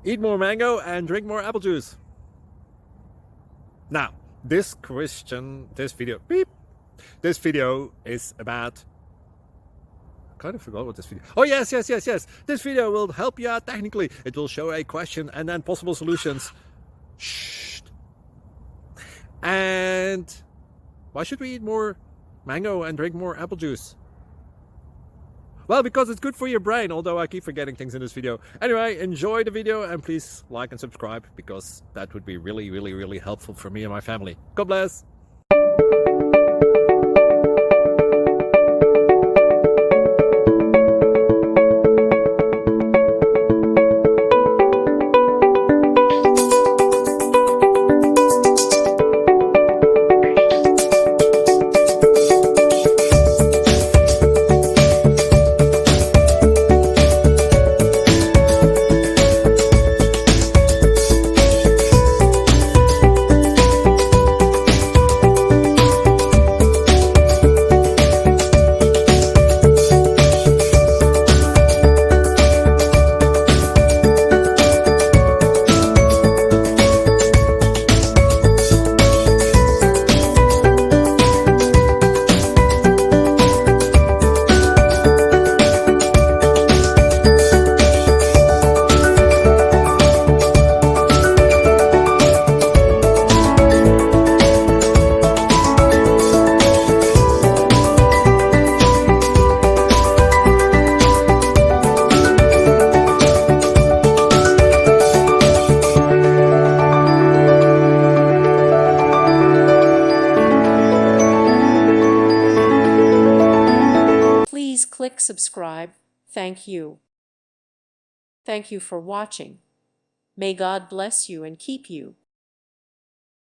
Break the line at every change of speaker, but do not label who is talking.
Eat more mango and drink more apple juice. Now, this video is about, I kind of forgot what this video. Oh, yes. This video will help you out technically. It will show a question and then possible solutions. Shh. And why should we eat more mango and drink more apple juice? Well, because it's good for your brain, although I keep forgetting things in this video. Anyway, enjoy the video and please like and subscribe, because that would be really helpful for me and my family. God bless!
Please click subscribe. Thank you. Thank you for watching. May God bless you and keep you.